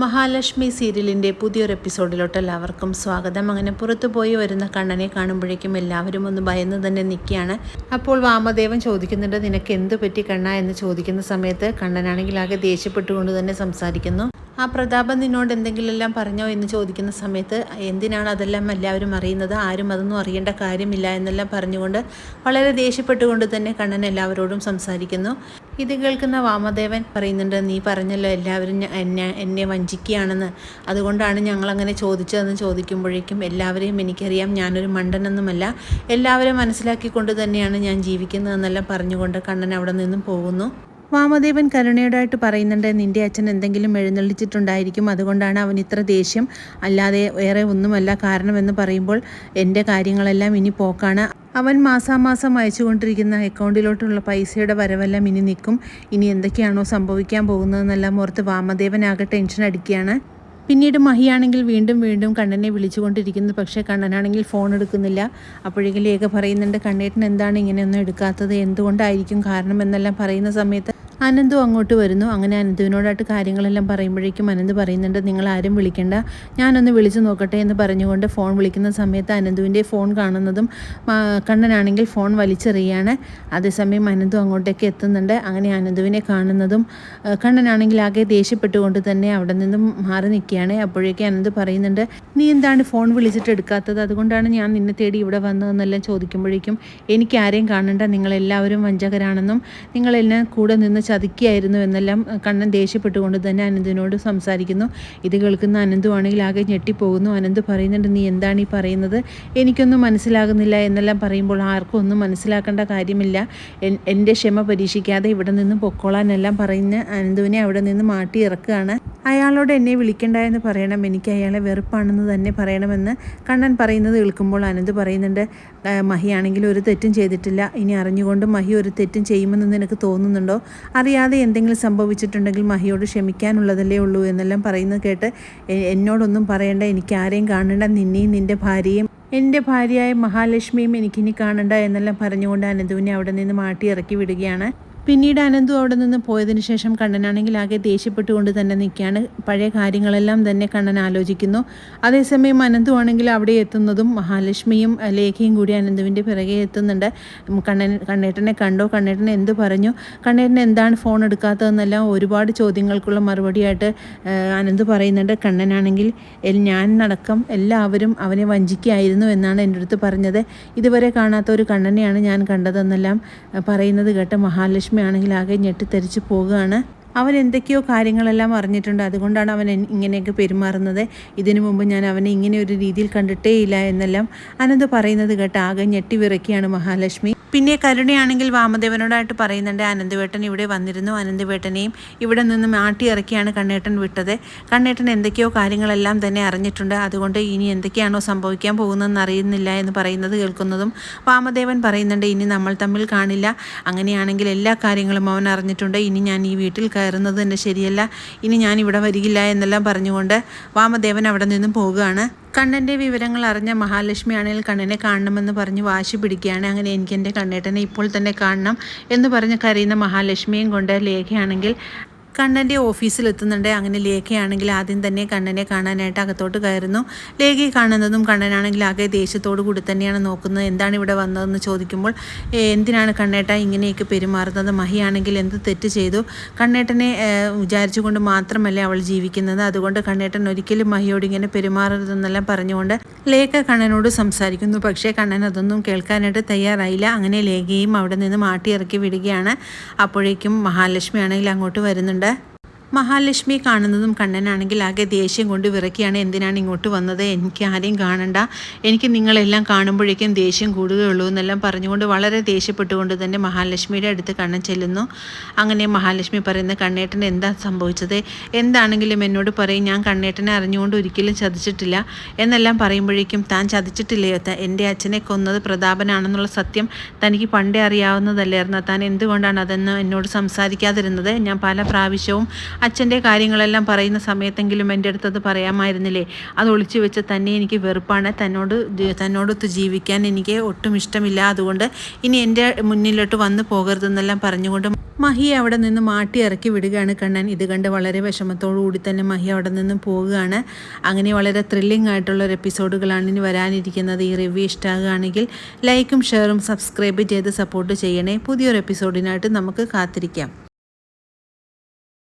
മഹാലക്ഷ്മി സീരിയലിൻ്റെ പുതിയൊരു എപ്പിസോഡിലോട്ട് എല്ലാവർക്കും സ്വാഗതം. അങ്ങനെ പുറത്തു പോയി വരുന്ന കണ്ണനെ കാണുമ്പോഴേക്കും എല്ലാവരും ഒന്ന് ഭയന്ന് തന്നെ നിൽക്കുകയാണ്. അപ്പോൾ വാമദേവൻ ചോദിക്കുന്നുണ്ട്, നിനക്ക് എന്ത് പറ്റി കണ്ണ എന്ന് ചോദിക്കുന്ന സമയത്ത് കണ്ണനാണെങ്കിൽ ആകെ ദേഷ്യപ്പെട്ടുകൊണ്ട് തന്നെ സംസാരിക്കുന്നു. ആ പ്രതാപൻ നിന്നോട് എന്തെങ്കിലുമെല്ലാം പറഞ്ഞോ എന്ന് ചോദിക്കുന്ന സമയത്ത് എന്തിനാണ് അതെല്ലാം എല്ലാവരും അറിയുന്നത്, ആരും അതൊന്നും അറിയേണ്ട കാര്യമില്ല എന്നെല്ലാം പറഞ്ഞുകൊണ്ട് വളരെ ദേഷ്യപ്പെട്ടുകൊണ്ട് തന്നെ കണ്ണൻ എല്ലാവരോടും സംസാരിക്കുന്നു. ഇത് കേൾക്കുന്ന വാമദേവൻ പറയുന്നുണ്ട്, നീ പറഞ്ഞല്ലോ എല്ലാവരും എന്നെ വഞ്ചിക്കുകയാണെന്ന്, അതുകൊണ്ടാണ് ഞങ്ങളങ്ങനെ ചോദിച്ചതെന്ന് ചോദിക്കുമ്പോഴേക്കും എല്ലാവരെയും എനിക്കറിയാം, ഞാനൊരു മണ്ടനൊന്നുമല്ല, എല്ലാവരും മനസ്സിലാക്കിക്കൊണ്ട് തന്നെയാണ് ഞാൻ ജീവിക്കുന്നതെന്നെല്ലാം പറഞ്ഞുകൊണ്ട് കണ്ണൻ അവിടെ നിന്നും പോകുന്നു. വാമദേവൻ കരുണയോടായിട്ട് പറയുന്നുണ്ട്, നിൻ്റെ അച്ഛൻ എന്തെങ്കിലും എഴുന്നള്ളിച്ചിട്ടുണ്ടായിരിക്കും, അതുകൊണ്ടാണ് അവൻ ഇത്ര ദേഷ്യം, അല്ലാതെ വേറെ ഒന്നുമല്ല കാരണമെന്ന് പറയുമ്പോൾ എൻ്റെ കാര്യങ്ങളെല്ലാം ഇനി പോക്കാണ്. അവൻ മാസാമാസം അയച്ചുകൊണ്ടിരിക്കുന്ന അക്കൗണ്ടിലോട്ടുള്ള പൈസയുടെ വരവെല്ലാം ഇനി നിൽക്കും. ഇനി എന്തൊക്കെയാണോ സംഭവിക്കാൻ പോകുന്നതെന്നെല്ലാം ഓർത്ത് വാമദേവനാകെ ടെൻഷൻ അടിക്കുകയാണ്. പിന്നീട് മഹിയാണെങ്കിൽ വീണ്ടും കണ്ണനെ വിളിച്ചുകൊണ്ടിരിക്കുന്നു. പക്ഷേ കണ്ണനാണെങ്കിൽ ഫോൺ എടുക്കുന്നില്ല. അപ്പോഴേക്കും ലേഖ പറയുന്നുണ്ട്, കണ്ണേട്ടൻ എന്താണ് ഇങ്ങനെയൊന്നും എടുക്കാത്തത്, എന്തുകൊണ്ടായിരിക്കും കാരണം എന്നെല്ലാം പറയുന്ന സമയത്ത് അനന്തു അങ്ങോട്ട് വരുന്നു. അങ്ങനെ അനന്തുവിനോടായിട്ട് കാര്യങ്ങളെല്ലാം പറയുമ്പോഴേക്കും അനന്ത് പറയുന്നുണ്ട്, നിങ്ങൾ ആരും വിളിക്കണ്ട, ഞാനൊന്ന് വിളിച്ചു നോക്കട്ടെ എന്ന് പറഞ്ഞുകൊണ്ട് ഫോൺ വിളിക്കുന്ന സമയത്ത് അനന്തുവിൻ്റെ ഫോൺ കാണുന്നതും കണ്ണനാണെങ്കിൽ ഫോൺ വലിച്ചെറിയാണ്. അതേസമയം അനന്തു അങ്ങോട്ടേക്ക് എത്തുന്നുണ്ട്. അങ്ങനെ അനന്തുവിനെ കാണുന്നതും കണ്ണനാണെങ്കിൽ ആകെ ദേഷ്യപ്പെട്ടുകൊണ്ട് തന്നെ അവിടെ നിന്നും മാറി നിൽക്കുകയാണ്. അപ്പോഴേക്കും അനന്ത് പറയുന്നുണ്ട്, നീ എന്താണ് ഫോൺ വിളിച്ചിട്ട് എടുക്കാത്തത്, അതുകൊണ്ടാണ് ഞാൻ നിന്നെ തേടി ഇവിടെ വന്നതെന്നെല്ലാം ചോദിക്കുമ്പോഴേക്കും എനിക്ക് ആരെയും കാണണ്ട, നിങ്ങളെല്ലാവരും വഞ്ചകരാണെന്നും നിങ്ങളെല്ലാം കൂടെ നിന്ന് ചതിക്കുകയായിരുന്നു എന്നെല്ലാം കണ്ണൻ ദേഷ്യപ്പെട്ടുകൊണ്ട് തന്നെ അനന്തിനോട് സംസാരിക്കുന്നു. ഇത് കേൾക്കുന്ന അനന്തു ആണെങ്കിൽ ആകെ ഞെട്ടിപ്പോകുന്നു. അനന്ത് പറയുന്നുണ്ട്, നീ എന്താണ് ഈ പറയുന്നത്, എനിക്കൊന്നും മനസ്സിലാകുന്നില്ല എന്നെല്ലാം പറയുമ്പോൾ ആർക്കും ഒന്നും മനസ്സിലാക്കേണ്ട കാര്യമില്ല, എൻ്റെ ക്ഷമ പരീക്ഷിക്കാതെ ഇവിടെ നിന്ന് പൊക്കോളാനെല്ലാം പറയുന്ന അനന്തുവിനെ അവിടെ നിന്ന് മാറ്റി ഇറക്കുകയാണ്. അയാളോട് എന്നെ വിളിക്കണ്ട എന്ന് പറയണം, എനിക്ക് അയാളെ വെറുപ്പാണെന്ന് തന്നെ പറയണമെന്ന് കണ്ണൻ പറയുന്നത് കേൾക്കുമ്പോൾ അനന്ത് പറയുന്നുണ്ട്, മഹിയാണെങ്കിൽ ഒരു തെറ്റും ചെയ്തിട്ടില്ല, ഇനി അറിഞ്ഞുകൊണ്ട് മഹി ഒരു തെറ്റും ചെയ്യുമെന്ന് നിനക്ക് തോന്നുന്നുണ്ടോ, അറിയാതെ എന്തെങ്കിലും സംഭവിച്ചിട്ടുണ്ടെങ്കിൽ മഹിയോട് ക്ഷമിക്കാനുള്ളതല്ലേ ഉള്ളൂ എന്നെല്ലാം പറയുന്നത് കേട്ട് എന്നോടൊന്നും പറയണ്ട, എനിക്ക് ആരെയും കാണണ്ട, നിന്നെയും നിൻ്റെ ഭാര്യയും എൻ്റെ ഭാര്യയായ മഹാലക്ഷ്മിയും എനിക്കിനി കാണണ്ട എന്നെല്ലാം പറഞ്ഞുകൊണ്ട് അനന്തുവിനെ അവിടെ നിന്ന് മാറ്റി ഇറക്കി വിടുകയാണ്. പിന്നീട് അനന്തു അവിടെ നിന്ന് പോയതിനു ശേഷം കണ്ണനാണെങ്കിൽ ആകെ ദേഷ്യപ്പെട്ടുകൊണ്ട് തന്നെ നിൽക്കുകയാണ്. പഴയ കാര്യങ്ങളെല്ലാം തന്നെ കണ്ണൻ ആലോചിക്കുന്നു. അതേസമയം അനന്തു ആണെങ്കിൽ അവിടെ എത്തുന്നതും മഹാലക്ഷ്മിയും ലേഖയും കൂടി അനന്തുവിൻ്റെ പിറകെ എത്തുന്നുണ്ട്. കണ്ണേട്ടനെ കണ്ടോ, കണ്ണേട്ടനെ എന്ത് പറഞ്ഞു, കണ്ണേട്ടൻ എന്താണ് ഫോൺ എടുക്കാത്തതെന്നെല്ലാം ഒരുപാട് ചോദ്യങ്ങൾക്കുള്ള മറുപടിയായിട്ട് അനന്ത് പറയുന്നുണ്ട്. കണ്ണനാണെങ്കിൽ ഞാൻ നടക്കം എല്ലാവരും അവനെ വഞ്ചിക്കുകയായിരുന്നു എന്നാണ് എൻ്റെ അടുത്ത് പറഞ്ഞത്, ഇതുവരെ കാണാത്ത ഒരു കണ്ണനെയാണ് ഞാൻ കണ്ടതെന്നെല്ലാം പറയുന്നത് കേട്ട് മഹാലക്ഷ്മി ആണെങ്കിൽ ആകെ ഞെട്ടിത്തെറിച്ച് പോവുകയാണ്. അവൻ എന്തൊക്കെയോ കാര്യങ്ങളെല്ലാം അറിഞ്ഞിട്ടുണ്ട്, അതുകൊണ്ടാണ് അവൻ ഇങ്ങനെയൊക്കെ പെരുമാറുന്നത്, ഇതിനു മുമ്പ് ഞാൻ അവനെ ഇങ്ങനെ ഒരു രീതിയിൽ കണ്ടിട്ടേയില്ല എന്നെല്ലാം അനന്ത് പറയുന്നത് കേട്ട് ആകെ ഞെട്ടി വിറയ്ക്കുകയാണ് മഹാലക്ഷ്മി. പിന്നെ കരുണയാണെങ്കിൽ വാമദേവനോടായിട്ട് പറയുന്നുണ്ട്, അനന്തവേട്ടൻ ഇവിടെ വന്നിരുന്നു, അനന്തവേട്ടനെയും ഇവിടെ നിന്ന് മാറ്റി ഇറക്കിയാണ് കണ്ണേട്ടൻ വിട്ടത്, കണ്ണേട്ടൻ എന്തൊക്കെയോ കാര്യങ്ങളെല്ലാം തന്നെ അറിഞ്ഞിട്ടുണ്ട്, അതുകൊണ്ട് ഇനി എന്തൊക്കെയാണോ സംഭവിക്കാൻ പോകുന്നതെന്ന് അറിയുന്നില്ല എന്ന് പറയുന്നത് കേൾക്കുന്നതും വാമദേവൻ പറയുന്നുണ്ട്, ഇനി നമ്മൾ തമ്മിൽ കാണില്ല, അങ്ങനെയാണെങ്കിൽ എല്ലാ കാര്യങ്ങളും അവൻ അറിഞ്ഞിട്ടുണ്ട്, ഇനി ഞാൻ ഈ വീട്ടിൽ കയറുന്നത് തന്നെ ശരിയല്ല, ഇനി ഞാൻ ഇവിടെ വരികില്ല എന്നെല്ലാം പറഞ്ഞുകൊണ്ട് വാമദേവൻ അവിടെ നിന്നും പോവുകയാണ്. കണ്ണൻ്റെ വിവരങ്ങൾ അറിഞ്ഞ മഹാലക്ഷ്മി ആണെങ്കിൽ കണ്ണനെ കാണണമെന്ന് പറഞ്ഞ് വാശി പിടിക്കുകയാണ്. അങ്ങനെ എനിക്ക് എൻ്റെ കണ്ണേട്ടനെ ഇപ്പോൾ തന്നെ കാണണം എന്ന് പറഞ്ഞ് കരയുന്ന മഹാലക്ഷ്മിയും കൊണ്ട് ലേഖയാണെങ്കിൽ കണ്ണൻ്റെ ഓഫീസിലെത്തുന്നുണ്ട്. അങ്ങനെ ലേഖയാണെങ്കിൽ ആദ്യം തന്നെ കണ്ണനെ കാണാനായിട്ട് അകത്തോട്ട് കയറുന്നു. ലേഖയെ കാണുന്നതും കണ്ണനാണെങ്കിൽ ആകെ ദേഷ്യത്തോടു കൂടി തന്നെയാണ് നോക്കുന്നത്. എന്താണ് ഇവിടെ വന്നതെന്ന് ചോദിക്കുമ്പോൾ എന്തിനാണ് കണ്ണേട്ട ഇങ്ങനെയൊക്കെ പെരുമാറുന്നത്, മഹിയാണെങ്കിൽ എന്ത് തെറ്റ് ചെയ്തു, കണ്ണേട്ടനെ വിചാരിച്ചുകൊണ്ട് മാത്രമല്ലേ അവൾ ജീവിക്കുന്നത്, അതുകൊണ്ട് കണ്ണേട്ടൻ ഒരിക്കലും മഹിയോട് ഇങ്ങനെ പെരുമാറരുതെന്നെല്ലാം പറഞ്ഞുകൊണ്ട് ലേഖ കണ്ണനോട് സംസാരിക്കുന്നു. പക്ഷേ കണ്ണൻ അതൊന്നും കേൾക്കാനായിട്ട് തയ്യാറായില്ല. അങ്ങനെ ലേഖയും അവിടെ നിന്ന് മാറ്റി ഇറക്കി വിടുകയാണ്. അപ്പോഴേക്കും മഹാലക്ഷ്മി ആണെങ്കിൽ അങ്ങോട്ട് വരുന്നുണ്ട്. മഹാലക്ഷ്മി കാണുന്നതും കണ്ണനാണെങ്കിൽ ആകെ ദേഷ്യം കൊണ്ട് വിറയ്ക്കുകയാണ്, എന്തിനാണ് ഇങ്ങോട്ട് വന്നത്, എനിക്ക് ആരെയും കാണണ്ട, എനിക്ക് നിങ്ങളെല്ലാം കാണുമ്പോഴേക്കും ദേഷ്യം കൂടുകയുള്ളൂ എന്നെല്ലാം പറഞ്ഞുകൊണ്ട് വളരെ ദേഷ്യപ്പെട്ടുകൊണ്ട് തന്നെ മഹാലക്ഷ്മിയുടെ അടുത്ത് കണ്ണൻ ചെല്ലുന്നു. അങ്ങനെ മഹാലക്ഷ്മി പറയുന്ന, കണ്ണേട്ടൻ എന്താ സംഭവിച്ചത്, എന്താണെങ്കിലും എന്നോട് പറയും, ഞാൻ കണ്ണേട്ടനെ അറിഞ്ഞുകൊണ്ട് ഒരിക്കലും ചതിച്ചിട്ടില്ല എന്നെല്ലാം പറയുമ്പോഴേക്കും താൻ ചതിച്ചിട്ടില്ലയോ, എൻ്റെ അച്ഛനെ കൊന്നത് പ്രതാപനാണെന്നുള്ള സത്യം തനിക്ക് പണ്ടേ അറിയാവുന്നതല്ലായിരുന്നു, താൻ എന്തുകൊണ്ടാണ് അതെന്ന് എന്നോട് സംസാരിക്കാതിരുന്നത്, ഞാൻ പല പ്രാവശ്യവും അച്ഛൻ്റെ കാര്യങ്ങളെല്ലാം പറയുന്ന സമയത്തെങ്കിലും എൻ്റെ അടുത്തത് പറയാമായിരുന്നില്ലേ? അത് ഒളിച്ചു വെച്ച് തന്നെ എനിക്ക് വെറുപ്പാണ്, തന്നോടൊത്ത് ജീവിക്കാൻ എനിക്ക് ഒട്ടും ഇഷ്ടമില്ല, അതുകൊണ്ട് ഇനി എൻ്റെ മുന്നിലോട്ട് വന്നു പോകരുതെന്നെല്ലാം പറഞ്ഞുകൊണ്ട് മഹിയെ അവിടെ നിന്ന് മാട്ടി ഇറക്കി വിടുകയാണ് കണ്ണൻ. ഇത് കണ്ട് വളരെ വിഷമത്തോടു കൂടി തന്നെ മഹി അവിടെ നിന്ന് പോവുകയാണ്. അങ്ങനെ വളരെ ത്രില്ലിംഗ് ആയിട്ടുള്ള ഒരു എപ്പിസോഡുകളാണ് ഇനി വരാനിരിക്കുന്നത്. ഈ റിവ്യൂ ഇഷ്ടമാകുകയാണെങ്കിൽ ലൈക്കും ഷെയറും സബ്സ്ക്രൈബ് ചെയ്ത് സപ്പോർട്ട് ചെയ്യണേ. പുതിയൊരു എപ്പിസോഡിനായിട്ട് നമുക്ക് കാത്തിരിക്കാം.